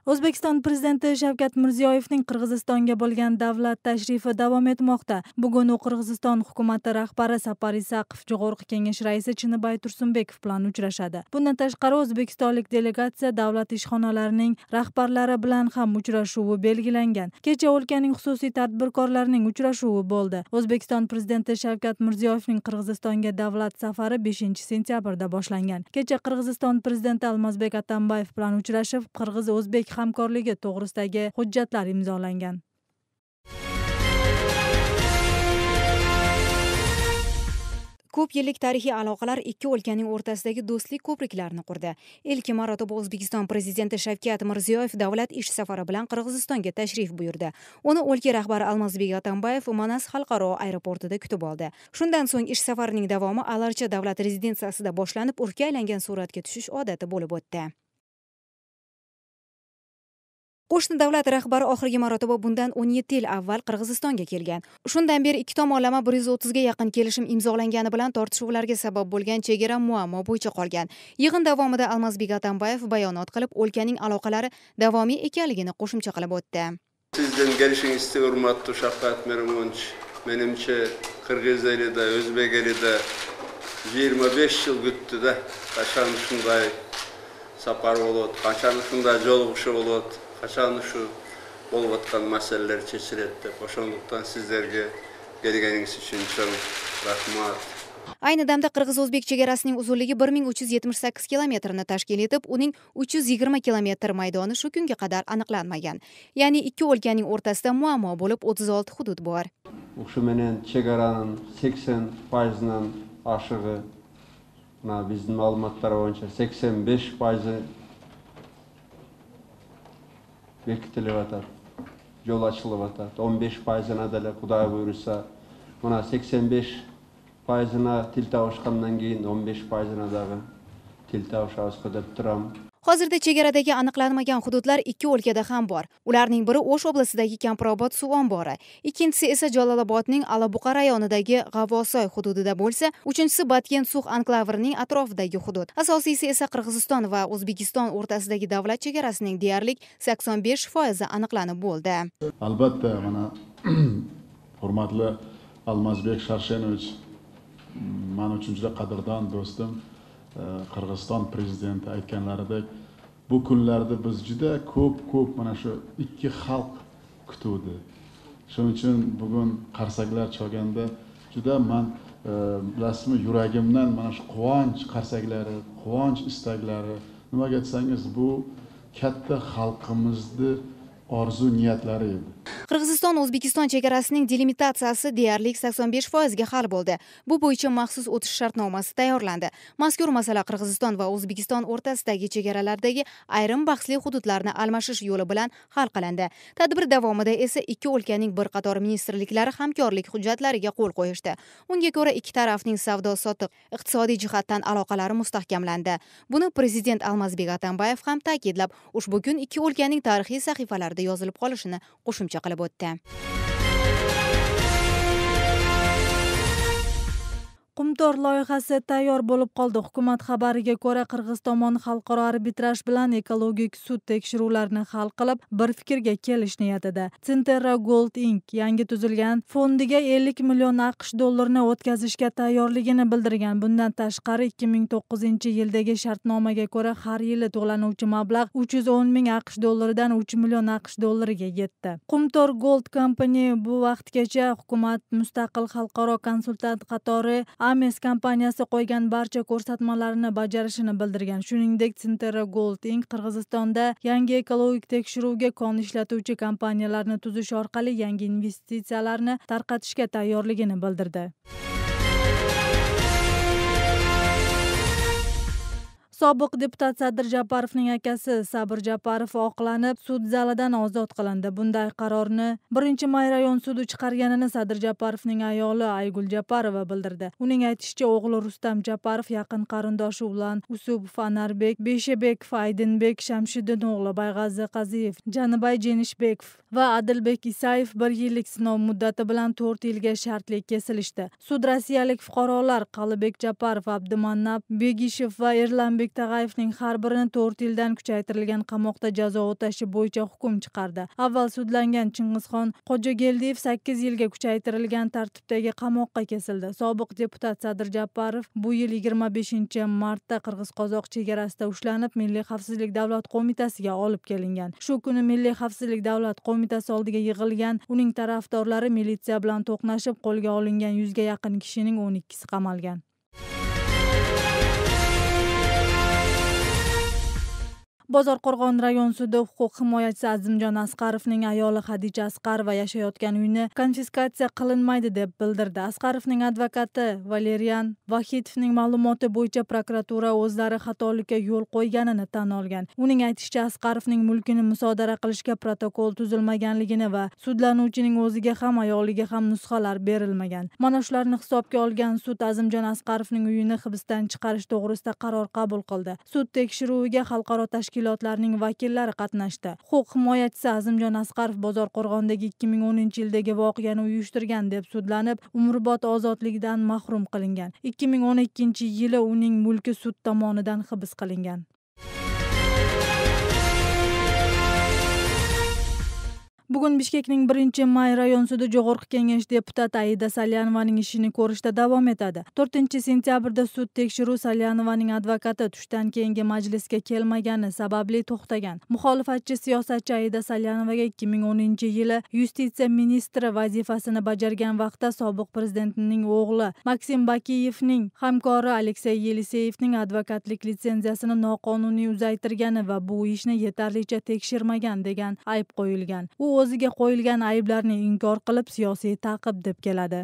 O'zbekiston Prezidenti Shavkat Mirziyoyevning Qirg'izistonga bo'lgan davlat tashrifi davom etmoqda. Bugun u Qirg'iziston hukumati rahbari Sapar Isaqov, Jo'g'org'i Kengash raisi Chinibay Tursunbekov bilan uchrashadi. Bundan tashqari o'zbekistonlik delegatsiya davlat ishxonalarining rahbarlari bilan ham uchrashuvi belgilangan. Kecha o'lkaning xususiy tadbirkorlarining uchrashuvi bo'ldi. O'zbekiston Prezidenti Shavkat Mirziyoyevning Qirg'izistonga davlat safari 5-sentyabrda boshlangan. Kecha Qirg'iziston Prezidenti Almazbek Atambayev bilan uchrashib, qirg'iz-o'zbek hamkorligi to'g'risidagi hujjatlar imzolangan. Ko'p yillik tarixiy aloqalar ikki o'lkaning o'rtasidagi do'stlik ko'priklarini qurdi. Ilk marotaba O'zbekiston Prezidenti Shavkat Mirziyoyev davlat ish safari bilan Qirg'izistonga tashrif buyurdi. Uni o'lka rahbari Almazbek Atambayev Manas xalqaro aeroportida kutib oldi. Shundan so'ng ish safarining davomi Alarcha davlat rezidensiyasida boshlanib, urfga aylangan suratga tushish odati bo'lib o'tdi. Qo'shni davlat rahbari oxirgi marotaba bundan 17 yil avval Qirg'izistonga kelgan. Shundan beri ikki tomonlama 130 ga yaqin kelishim imzolangani bilan tortishuvlarga sabab bo'lgan chegara muammo bo'yicha qolgan. Yig'in davomida Almazbek Atambayev bayonot qilib, o'lkaning aloqalari davomiy ekanligini qo'shimcha qilib o'tdi. Sizden gelişinizde hurmatlı Shavkat Mirziyoyevich, menimcha Qirg'iz elida, O'zbek elida 25 yil kutdi-da, qachon shunday safar bo'ladi, qachon shunday jolg'ushi bo'ladi. Qachon shu bo'lib o'tgan masalalar chechiladi deb o'shondan sizlarga kelganingiz uchun cho'ng rahmat. Ayni damda qirg'iz-o'zbek chegarasining uzunligi 1378 kilometrni tashkil etib, uning 320 kilometr maydoni shu kunga qadar aniqlanmagan. Ya'ni ikki o'lkaning o'rtasida muammo bo'lib 36 hudud bor. O'sha menen chegaraning 80%dan oshig'i, bizning ma'lumotlar bo'yicha 85% bekitilyapti, yo'l ochilyapti. 15%'ina adala Xudo buyursa, mana 85%'ina til tavishgandan keyin 15%'ina dag'i til tavishamiz deb turaman. Hozirda chegaradagi aniqlanmagan hududlar ikki o'lkada ham bor. Ularning biri O'sh oblasidagi Kampirobod suv ombori, ikkinchisi esa Jalolobodning Alabuqa rayonidagi G'avosoy hududida bo'lsa, uchinchisi Batken suv anklaverining atrofidagi hudud. Asosiysi esa Qirg'iziston va O'zbekiston o'rtasidagi davlat chegarasining deyarli 85% aniqlanib bo'ldi. Albatta, mana hurmatli Almazbek Sharshenovich, men uchun juda qadrdon do'stim, Qirg'iziston prezidenti aytganlaridek, bu kunlarda biz juda ko'p mana shu ikki xalq kutuvdi. Shuning uchun bugun qarsaklar chalganda juda men bilasizmi, yuragimdan mana shu quvonch qarsaklari, quvonch istaklari, nimaga desangiz, bu katta xalqimizni orzu niyatlari edi. Qirg'iziston O'zbekiston chegarasining delimitatsiyasi deyarli 85% ga hal bo'ldi. Bu bo'yicha maxsus o'tish shartnomasi tayyorlandi. Mazkur masala Qirg'iziston va O'zbekiston o'rtasidagi chegaralardagi ayrim bahsli hududlarni almashish yo'li bilan hal qilindi. Tadbir davomida esa ikki o'lkaning bir qator ministrliklari hamkorlik hujjatlariga qo'l qo'yishdi. Unga ko'ra ikki tarafning savdo-sotiq, iqtisodiy jihatdan aloqalari mustahkamlandi. Buni prezident Almazbek Atambayev ham ta'kidlab, ushbu kun ikki o'lkaning tarixiy sahifalarida yozilib qolishini qo'shimcha qilib o'tdi. Qumtor loyihasi tayyor bo'lib qoldi. Hukumat xabariga ko'ra, Qirg'iz tomoni xalqaro arbitraj bilan ekologik sud tekshiruvlarini hal qilib, bir fikrga kelish niyatida. Centerra Gold Inc. yangi tuzilgan fondiga 50 million AQSh dollarini o'tkazishga tayyorligini bildirgan. Bundan tashqari 2009-yildagi shartnomaga ko'ra har yili to'lanuvchi mablag' 310 ming AQSh dollaridan 3 million AQSh dollariga yetdi. Qumtor Gold Company bu vaqtgacha hukumat mustaqil xalqaro konsultant qatori Ames kompaniyasi qo'ygan barcha ko'rsatmalarni bajarishini bildirgan. Shuningdek, Centerra Gold Inc. Qirg'izistonda yangi ekologik tekshiruvga kon ishlatuvchi kompaniyalarni tuzish orqali yangi investitsiyalarni tarqatishga tayyorligini bildirdi. Sobiq deputat Sadir Japarovning akasi Sabir Japarov oqlanib, sud zalidan ozod qilindi. Bunday qarorni 1-may rayon sudi chiqarganini Sadir Japarovning ayoli Aygul Japarova bildirdi. Uning aytishicha, o'g'li Rustam Japarov yaqin qarindoshi Ulan Usupov, Anarbek Beshebekov, Aydinbek Shamshiddin o'g'li Bayg'azi Qaziyev, Janibay Jenishbekov va Adilbek Isayev 1 yillik sinov muddati bilan 4 yilga shartli kesilishdi. Sud rossiyalik fuqarolar Qalibek Japarov, Abdumannab Begishev va Erlanbek Ozodbek Tag'ayevning har birini 4 yildan kuchaytirilgan qamoqda jazo o'tashi bo'yicha hukm chiqardi. Avval sudlangan Chingizxon Xo'jageldiyev 8 yilga kuchaytirilgan tartibdagi qamoqqa kesildi. Sobiq deputat Sadir Jabbarov bu yil 25-martda Qirg'iz-Qozoq chegarasida ushlanib, Milliy xavfsizlik davlat qo'mitasiga olib kelingan. Shu kuni Milliy xavfsizlik davlat qo'mitasi oldiga yig'ilgan uning tarafdorlari militsiya bilan to'qnashib, qo'lga olingan 100 ga yaqin kishining 12si qamalgan. Bozorqo'rg'on rayon sudi huquq himoyachisi Azimjon Asqarovning ayoli Xadicha Asqarova yashayotgan uyni konfiskatsiya qilinmaydi deb bildirdi. Asqarovning advokati Valerian Vahidovning ma'lumoti bo'yicha prokuratura o'zlari xatolikka yo'l qo'yganini tan olgan. Uning aytishicha, Asqarovning mulkini musodara qilishga protokol tuzilmaganligini va sudlanuvchining o'ziga ham ayoliga ham nusxalar berilmagan. Mana shularni hisobga olgan sud Azimjon Asqarovning uyini hibsdan chiqarish to'g'risida qaror qabul qildi. Sud tekshiruviga xalqaro tashkilotlarning vakillari qatnashdi. Huquq himoyachisi Azimjon Asqarov Bozorqo'rg'ondagi 2010-yildagi voqeani uyushtirgan deb sudlanib, umrbod ozodlikdan mahrum qilingan. 2012-yili uning mulki sud tomonidan hibs qilingan. Bugun Bishkekning 1-may rayon sudi Jo'g'org'i Kengash deputati Aida Salyanovaning ishini ko'rishda davom etadi. 4-sentyabrda sud tekshiruv Salyanovaning advokati tushdan keyingi majlisga kelmagani sababli to'xtagan. Muxolifatchi siyosatchi Aida Salyanovaga 2010-yili yustitsiya ministri vazifasini bajargan vaqtda sobiq prezidentning o'g'li Maksim Bakiyevning hamkori Aleksey Yeliseyevning advokatlik litsenziyasini noqonuniy uzaytirgani va bu ishni yetarlicha tekshirmagan degan ayb qo'yilgan. U o'ziga qo'yilgan ayblarni inkor qilib, siyosiy ta'qib deb keladi.